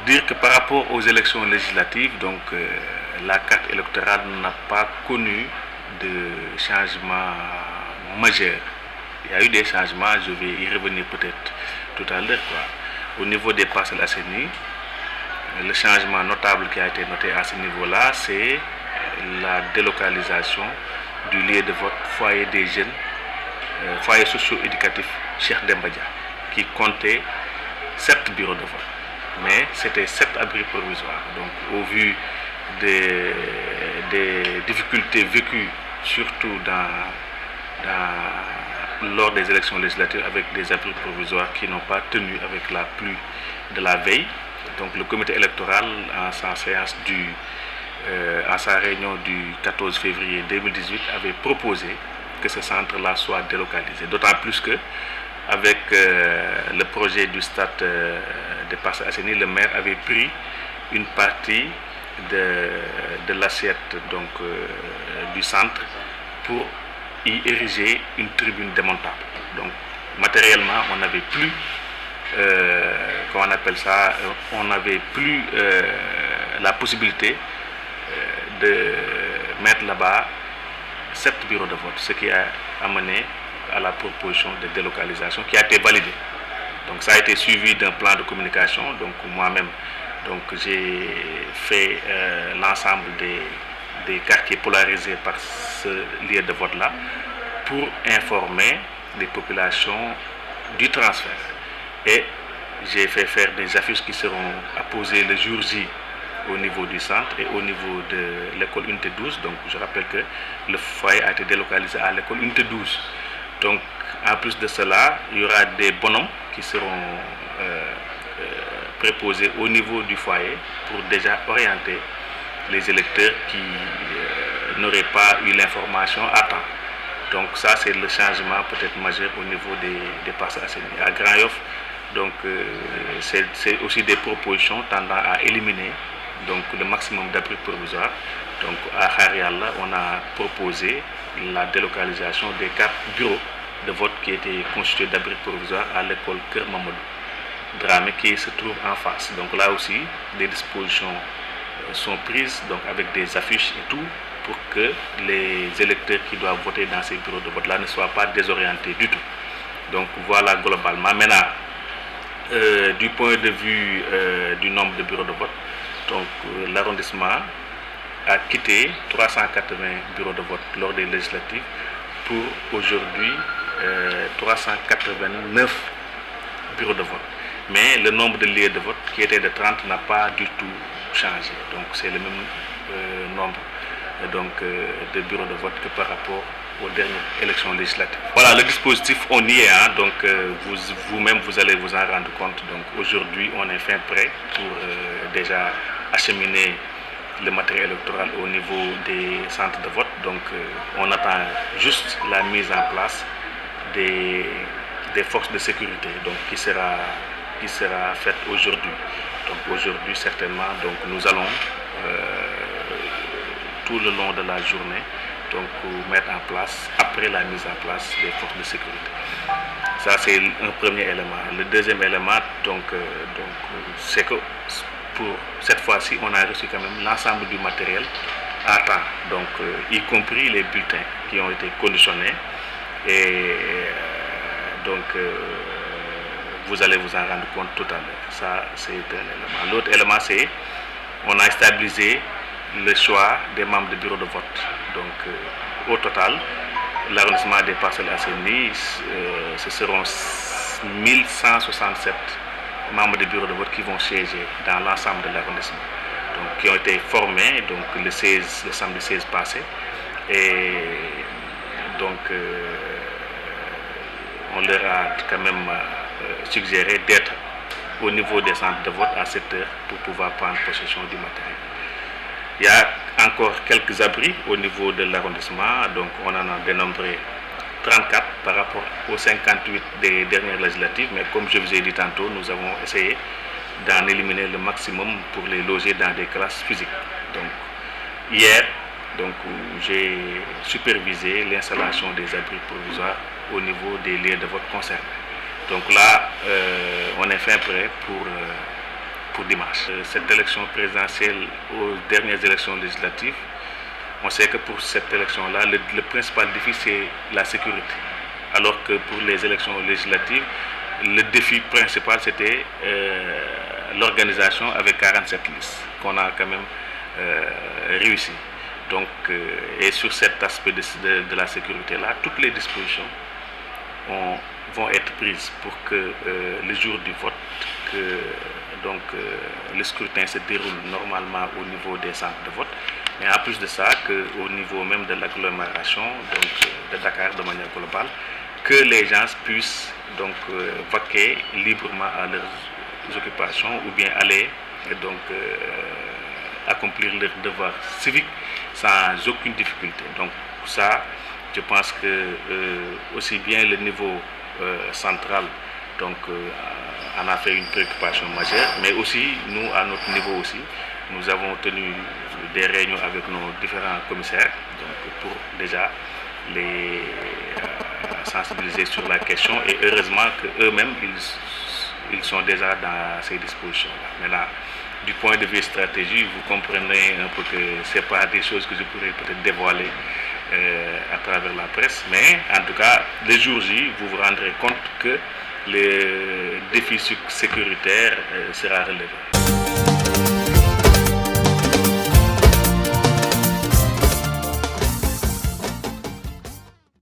dire que par rapport aux élections législatives, donc la carte électorale n'a pas connu de changement majeur. Il y a eu des changements, je vais y revenir peut-être tout à l'heure. Au niveau des parcelles assainies, le changement notable qui a été noté à ce niveau-là, c'est la délocalisation du lieu de vote foyer des jeunes, foyer socio-éducatif Cheikh Demba Dia, qui comptait 7 bureaux de vote. Mais c'était 7 abris provisoires. Donc au vu des difficultés vécues, surtout lors des élections législatives, avec des abris provisoires qui n'ont pas tenu avec la pluie de la veille, donc le comité électoral, en sa réunion du 14 février 2018, avait proposé que ce centre-là soit délocalisé. D'autant plus que, avec le projet du stade de Parcelles Assainies, le maire avait pris une partie de l'assiette du centre pour y ériger une tribune démontable. Donc matériellement, on n'avait plus on n'avait plus la possibilité de mettre là-bas 7 bureaux de vote, ce qui a amené à la proposition de délocalisation qui a été validée. Donc ça a été suivi d'un plan de communication. Donc moi-même, j'ai fait l'ensemble des quartiers polarisés par ce lieu de vote-là pour informer les populations du transfert. Et j'ai fait faire des affiches qui seront apposées le jour J au niveau du centre et au niveau de l'école Unité 12. Donc je rappelle que le foyer a été délocalisé à l'école Unité 12. Donc en plus de cela, il y aura des bonhommes qui seront préposés au niveau du foyer pour déjà orienter les électeurs qui n'auraient pas eu l'information à temps. Donc ça, c'est le changement peut-être majeur au niveau des Parcelles Assainies. À Grand Yoff, donc c'est aussi des propositions tendant à éliminer le maximum d'abris provisoires. Donc à Kharialla, on a proposé la délocalisation des 4 bureaux de vote qui étaient constitués d'abris provisoires à l'école Kër Mamadou Dramé qui se trouve en face. Donc là aussi, des dispositions sont prises avec des affiches et tout pour que les électeurs qui doivent voter dans ces bureaux de vote-là ne soient pas désorientés du tout. Donc voilà globalement. Maintenant, du point de vue du nombre de bureaux de vote, l'arrondissement a quitté 380 bureaux de vote lors des législatives pour aujourd'hui 389 bureaux de vote. Mais le nombre de lieux de vote qui était de 30 n'a pas du tout changé. Donc c'est le même nombre de bureaux de vote que par rapport aux dernières élections législatives. Voilà, le dispositif, on y est. Donc vous-même, vous allez vous en rendre compte. Donc aujourd'hui, on est fin prêt pour déjà acheminer le matériel électoral au niveau des centres de vote. Donc on attend juste la mise en place des forces de sécurité qui sera faite aujourd'hui. Donc aujourd'hui certainement, nous allons tout le long de la journée mettre en place, après la mise en place des forces de sécurité. Ça c'est un premier élément. Le deuxième élément, c'est que pour cette fois-ci, on a reçu quand même l'ensemble du matériel à temps, y compris les bulletins qui ont été conditionnés. Et vous allez vous en rendre compte tout à l'heure. Ça, c'est un élément. L'autre élément, c'est on a stabilisé le choix des membres du bureau de vote. Au total, l'arrondissement des Parcelles Assainies, ce seront 1167 membres du bureau de vote qui vont siéger dans l'ensemble de l'arrondissement, qui ont été formés le samedi 16 passé. Et on leur a quand même suggéré d'être au niveau des centres de vote à 7 heures pour pouvoir prendre possession du matériel. Il y a encore quelques abris au niveau de l'arrondissement, on en a dénombré 34 par rapport aux 58 des dernières législatives, mais comme je vous ai dit tantôt, nous avons essayé d'en éliminer le maximum pour les loger dans des classes physiques. Hier, j'ai supervisé l'installation des abris provisoires au niveau des lieux de vote concernés. Donc là, on est fin prêt pour dimanche. Cette élection présidentielle aux dernières élections législatives, on sait que pour cette élection-là, le principal défi, c'est la sécurité. Alors que pour les élections législatives, le défi principal, c'était l'organisation avec 47 listes, qu'on a quand même réussi. Donc, et sur cet aspect de la sécurité-là, toutes les dispositions vont être prises pour que le jour du vote, le scrutin se déroule normalement au niveau des centres de vote. Mais en plus de ça, qu'au niveau même de l'agglomération, de Dakar de manière globale, que les gens puissent vaquer librement à leurs occupations ou bien aller accomplir leurs devoirs civiques sans aucune difficulté. Donc ça, je pense que aussi bien le niveau central en a fait une préoccupation majeure, mais aussi nous, à notre niveau aussi, nous avons tenu des réunions avec nos différents commissaires pour déjà les sensibiliser sur la question, et heureusement qu'eux-mêmes, ils sont déjà dans ces dispositions-là. Maintenant, du point de vue stratégie, vous comprenez un peu que ce n'est pas des choses que je pourrais peut-être dévoiler à travers la presse, mais en tout cas, le jour J, vous vous rendrez compte que le défi sécuritaire sera relevé.